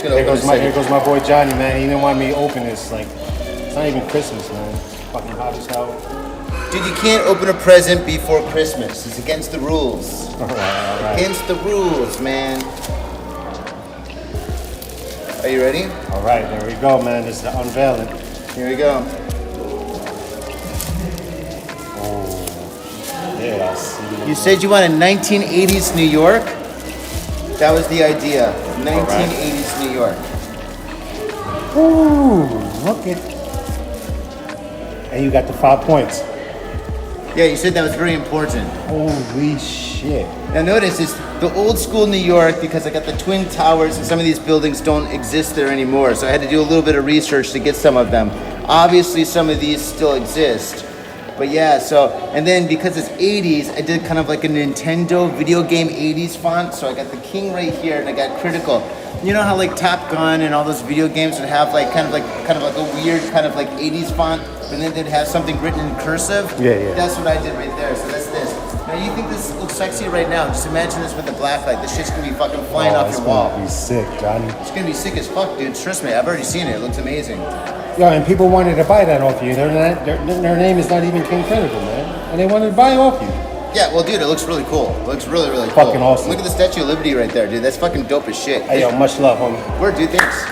Here goes my boy Johnny, man. He didn't want me to open this. Like, it's not even Christmas, man. Fucking hot as hell. Dude, you can't open a present before Christmas. It's against the rules. All right. Against the rules, man. Are you ready? All right, there we go, man. This is the unveiling. Here we go. Oh, yeah, I see. You said you wanted 1980s New York? That was the idea. 1980s New York. Ooh, look at. And you got the 5 points. Yeah, you said that was very important. Holy shit. Now notice, it's the old school New York because I got the Twin Towers and some of these buildings don't exist there anymore. So I had to do a little bit of research to get some of them. Obviously some of these still exist. But yeah, so, and then because it's 80s, I did kind of like a Nintendo video game 80s font. So I got the king right here and I got critical. You know how like Top Gun and all those video games would have like kind of like a weird kind of like 80s font, but then they'd have something written in cursive? Yeah. That's what I did right there, so that's this. Now you think this looks sexy right now, just imagine this with the black light. This shit's gonna be fucking flying off your wall. It's gonna be sick, Johnny. It's gonna be sick as fuck, dude. Trust me, I've already seen it. It looks amazing. Yeah, and people wanted to buy that off you. Their name is not even King Critical, man. And they wanted to buy it off you. Yeah, well, dude, it looks really cool. It looks really, really cool. Fucking awesome. Look at the Statue of Liberty right there, dude. That's fucking dope as shit. Hey, yo, much love, homie. Word, dude, thanks.